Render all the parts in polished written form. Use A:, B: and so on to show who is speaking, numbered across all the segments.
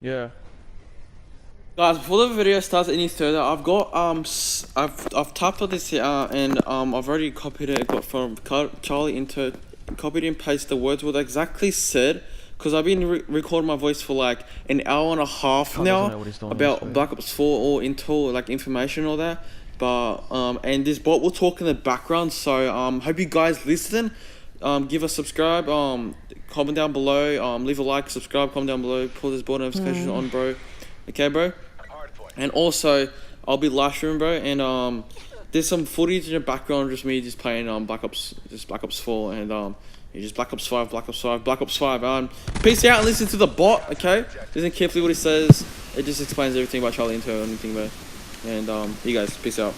A: Yeah. Guys, before the video starts any further, I've got I've typed all this and I've already copied it. Got from Charlie into copied and pasted the words what I exactly said, because I've been recording my voice for like an hour and a half now about Black Ops 4 or Intel like information and all that. But and this bot will talk in the background, so hope you guys listen. Give a subscribe, comment down below, leave a like, subscribe, comment down below, pull this bell notifications on, bro. Okay, bro? And also, I'll be live streaming, bro, and there's some footage in the background, just me just playing Black Ops 4, and just Black Ops 5, Black Ops 5. Peace out and listen to the bot, okay? Listen carefully what he says. It just explains everything about Charlie Intel and anything, bro. And you guys, peace out.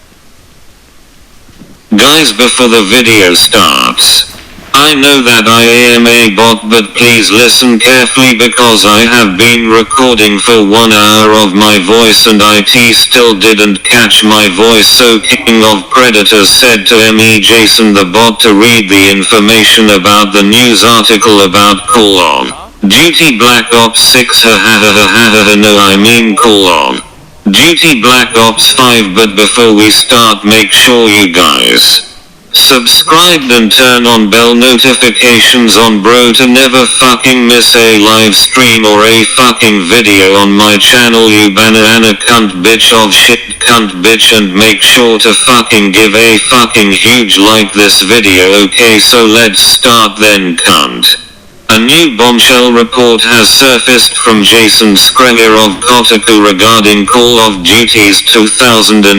B: Guys, before the video starts, I know that I am a bot, but please listen carefully because I have been recording for 1 hour of my voice and IT still didn't catch my voice, so King of Predators said to me Jason the bot to read the information about the news article about Call of Duty Black Ops 6 no I mean Call of Duty Black Ops 5. But before we start, make sure you guys subscribed and turn on bell notifications on, bro, to never fucking miss a live stream or a fucking video on my channel, you banana cunt bitch of shit cunt bitch. And make sure to fucking give a fucking huge like this video. Okay, so let's start then, cunt. A new bombshell report has surfaced from Jason Schreier of Kotaku regarding Call of Duty's 2020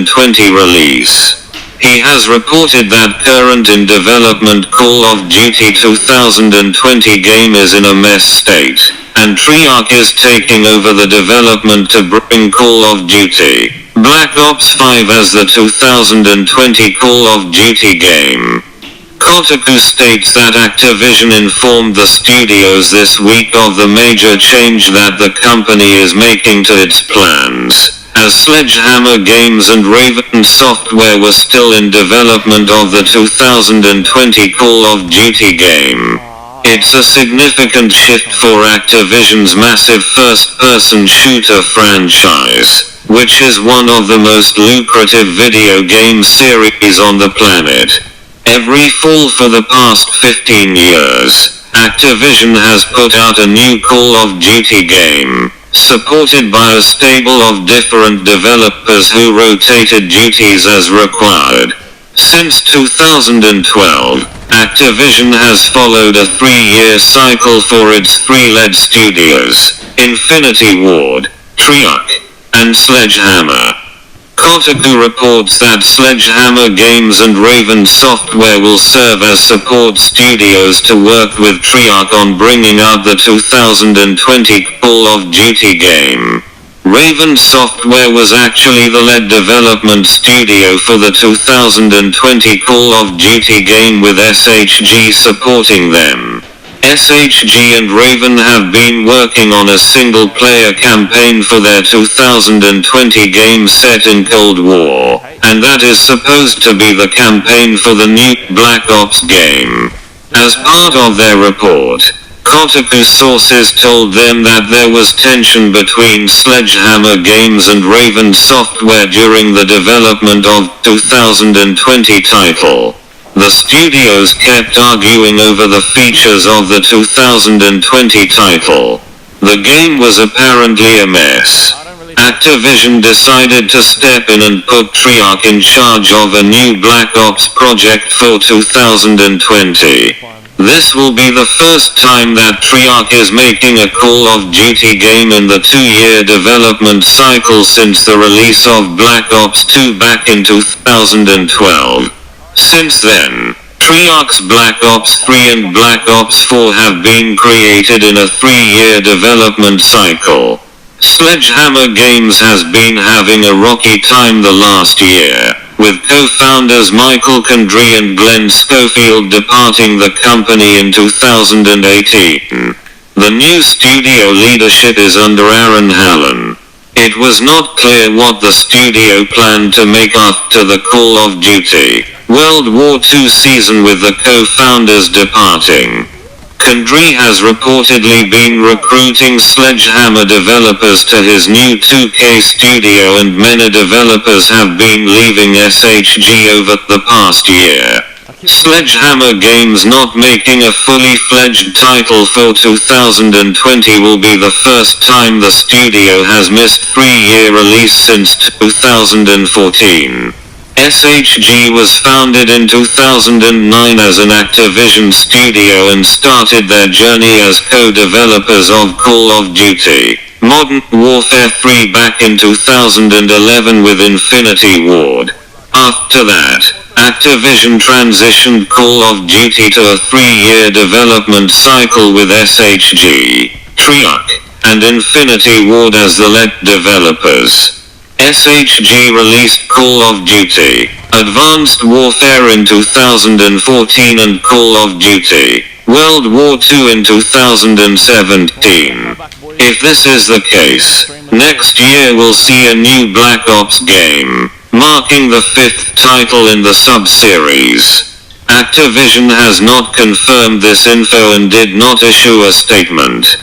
B: release. He has reported that current in development Call of Duty 2020 game is in a mess state, and Treyarch is taking over the development to bring Call of Duty Black Ops 5 as the 2020 Call of Duty game. Kotaku states that Activision informed the studios this week of the major change that the company is making to its plans, as Sledgehammer Games and Raven Software were still in development of the 2020 Call of Duty game. It's a significant shift for Activision's massive first-person shooter franchise, which is one of the most lucrative video game series on the planet. Every fall for the past 15 years, Activision has put out a new Call of Duty game, supported by a stable of different developers who rotated duties as required. Since 2012, Activision has followed a 3-year cycle for its 3 lead studios, Infinity Ward, Treyarch, and Sledgehammer. Kotaku reports that Sledgehammer Games and Raven Software will serve as support studios to work with Treyarch on bringing out the 2020 Call of Duty game. Raven Software was actually the lead development studio for the 2020 Call of Duty game, with SHG supporting them. SHG and Raven have been working on a single-player campaign for their 2020 game set in Cold War, and that is supposed to be the campaign for the new Black Ops game. As part of their report, Kotaku sources told them that there was tension between Sledgehammer Games and Raven Software during the development of 2020 title. The studios kept arguing over the features of the 2020 title. The game was apparently a mess. Activision decided to step in and put Treyarch in charge of a new Black Ops project for 2020. This will be the first time that Treyarch is making a Call of Duty game in the 2-year development cycle since the release of Black Ops 2 back in 2012. Since then, Treyarch's Black Ops 3 and Black Ops 4 have been created in a 3-year development cycle. Sledgehammer Games has been having a rocky time the last year, with co-founders Michael Condrey and Glenn Schofield departing the company in 2018. The new studio leadership is under Aaron Hallen. It was not clear what the studio planned to make after the Call of Duty World War II season, with the co-founders departing. Condrey has reportedly been recruiting Sledgehammer developers to his new 2K studio, and many developers have been leaving SHG over the past year. Sledgehammer Games not making a fully fledged title for 2020 will be the first time the studio has missed 3-year release since 2014. SHG was founded in 2009 as an Activision studio and started their journey as co-developers of Call of Duty Modern Warfare 3 back in 2011 with Infinity Ward. After that, Activision transitioned Call of Duty to a 3-year development cycle with SHG, Treyarch, and Infinity Ward as the lead developers. SHG released Call of Duty Advanced Warfare in 2014 and Call of Duty World War II in 2017. If this is the case, next year we'll see a new Black Ops game, marking the 5th title in the sub-series. Activision has not confirmed this info and did not issue a statement.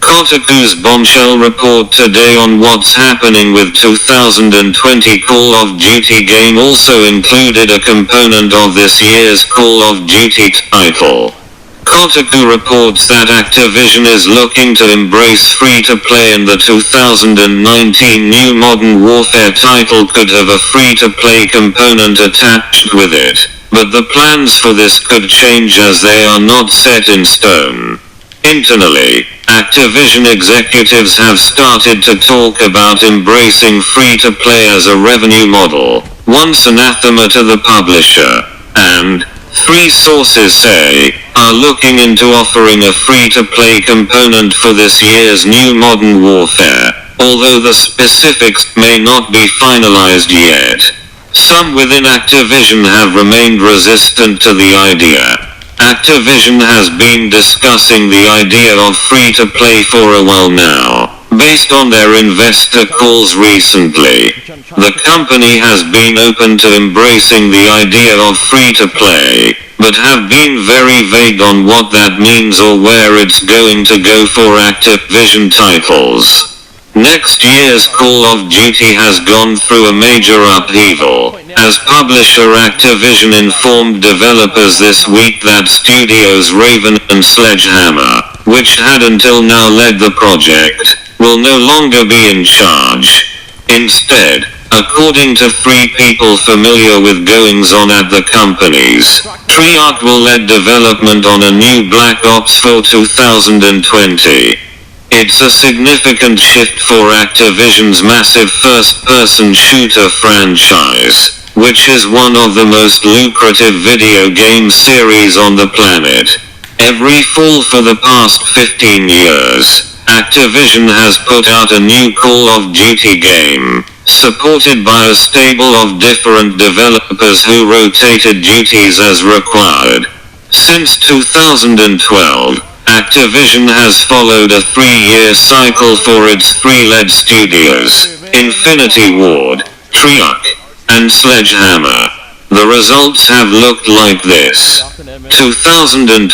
B: Kotaku's bombshell report today on what's happening with 2020 Call of Duty game also included a component of this year's Call of Duty title. Kotaku reports that Activision is looking to embrace free-to-play, and the 2019 new Modern Warfare title could have a free-to-play component attached with it, but the plans for this could change as they are not set in stone. Internally, Activision executives have started to talk about embracing free-to-play as a revenue model, once anathema to the publisher, and, 3 sources say, are looking into offering a free-to-play component for this year's new Modern Warfare, although the specifics may not be finalized yet. Some within Activision have remained resistant to the idea. Activision has been discussing the idea of free-to-play for a while now. Based on their investor calls recently, the company has been open to embracing the idea of free-to-play, but have been very vague on what that means or where it's going to go for Activision titles. Next year's Call of Duty has gone through a major upheaval, as publisher Activision informed developers this week that studios Raven and Sledgehammer, which had until now led the project, will no longer be in charge. Instead, according to 3 people familiar with goings-on at the companies, Treyarch will lead development on a new Black Ops for 2020. It's a significant shift for Activision's massive first-person shooter franchise, which is one of the most lucrative video game series on the planet. Every fall for the past 15 years, Activision has put out a new Call of Duty game, supported by a stable of different developers who rotated duties as required. Since 2012, Activision has followed a 3-year cycle for its 3 lead studios, Infinity Ward, Treyarch, and Sledgehammer. The results have looked like this. 2012,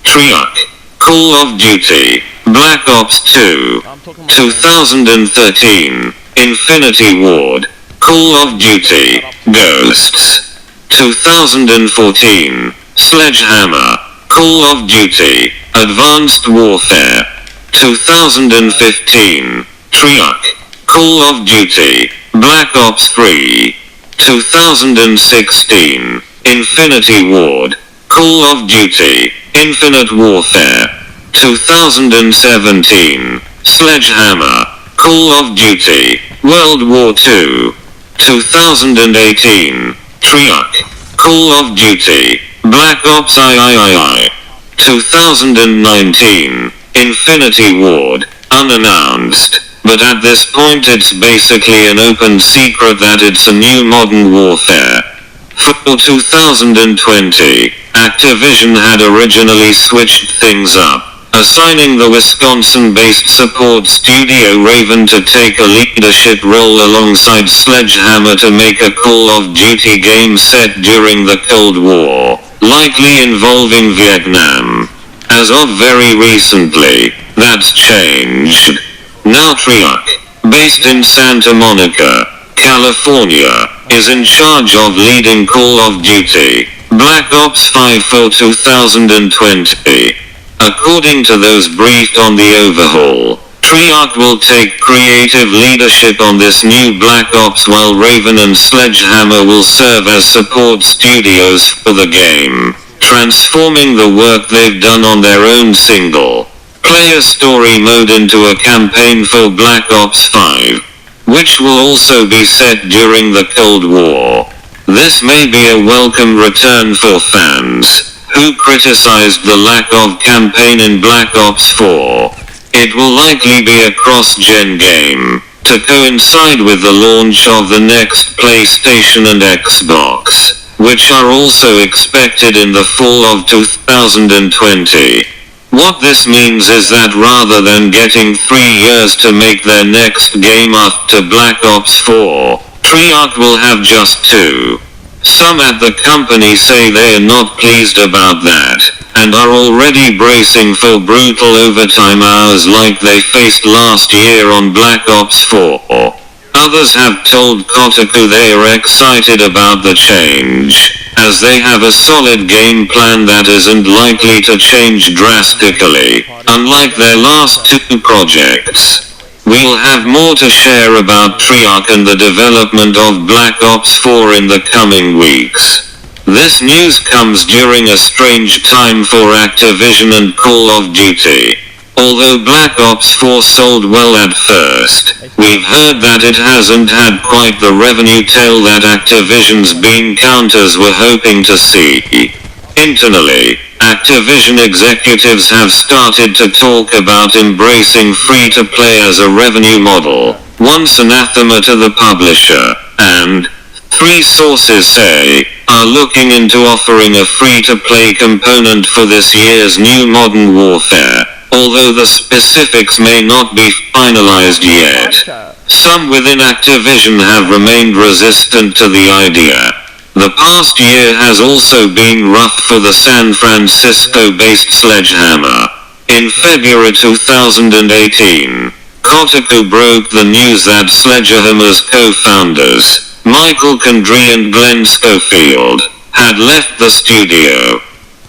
B: Treyarch, Call of Duty, Black Ops 2. 2013, Infinity Ward, Call of Duty, Ghosts. 2014, Sledgehammer, Call of Duty, Advanced Warfare. 2015, Treyarch, Call of Duty, Black Ops 3. 2016, Infinity Ward, Call of Duty, Infinite Warfare. 2017, Sledgehammer, Call of Duty, World War II. 2018, Treyarch, Call of Duty, Black Ops III. 2019, Infinity Ward, unannounced, but at this point it's basically an open secret that it's a new Modern Warfare. For 2020, Activision had originally switched things up, assigning the Wisconsin-based support studio Raven to take a leadership role alongside Sledgehammer to make a Call of Duty game set during the Cold War, likely involving Vietnam. As of very recently, that's changed. Now Treyarch, based in Santa Monica, California, is in charge of leading Call of Duty Black Ops 5 for 2020. According to those briefed on the overhaul, Treyarch will take creative leadership on this new Black Ops while Raven and Sledgehammer will serve as support studios for the game, transforming the work they've done on their own single-player story mode into a campaign for Black Ops 5, which will also be set during the Cold War. This may be a welcome return for fans who criticized the lack of campaign in Black Ops 4. It will likely be a cross-gen game, to coincide with the launch of the next PlayStation and Xbox, which are also expected in the fall of 2020. What this means is that rather than getting 3 years to make their next game after Black Ops 4, Treyarch will have just 2. Some at the company say they are not pleased about that, and are already bracing for brutal overtime hours like they faced last year on Black Ops 4. Others have told Kotaku they are excited about the change, as they have a solid game plan that isn't likely to change drastically, unlike their last 2 projects. We'll have more to share about Treyarch and the development of Black Ops 4 in the coming weeks. This news comes during a strange time for Activision and Call of Duty. Although Black Ops 4 sold well at first, we've heard that it hasn't had quite the revenue tail that Activision's bean counters were hoping to see. Internally, Activision executives have started to talk about embracing free-to-play as a revenue model, once anathema to the publisher, and, 3 sources say, are looking into offering a free-to-play component for this year's new Modern Warfare, although the specifics may not be finalized yet. Some within Activision have remained resistant to the idea. The past year has also been rough for the San Francisco-based Sledgehammer. In February 2018, Kotaku broke the news that Sledgehammer's co-founders, Michael Condrey and Glenn Schofield, had left the studio.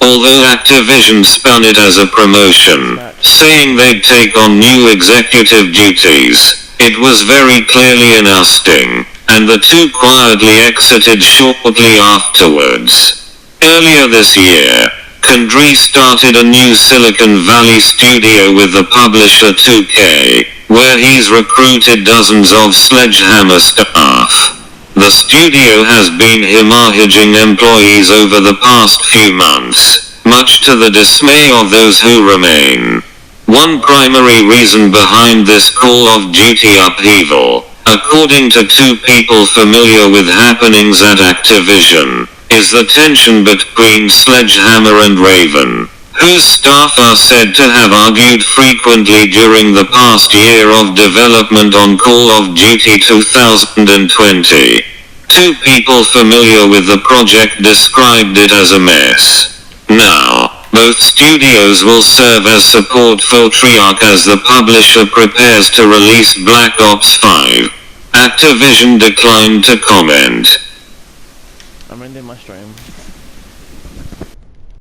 B: Although Activision spun it as a promotion, saying they'd take on new executive duties, it was very clearly an ousting, and the 2 quietly exited shortly afterwards. Earlier this year, Condrey started a new Silicon Valley studio with the publisher 2K, where he's recruited dozens of Sledgehammer staff. The studio has been hemorrhaging employees over the past few months, much to the dismay of those who remain. One primary reason behind this Call of Duty upheaval, according to 2 people familiar with happenings at Activision, is the tension between Sledgehammer and Raven, whose staff are said to have argued frequently during the past year of development on Call of Duty 2020. 2 people familiar with the project described it as a mess. Now, both studios will serve as support for Treyarch as the publisher prepares to release Black Ops 5. Activision declined to comment.
C: I'm ending my stream.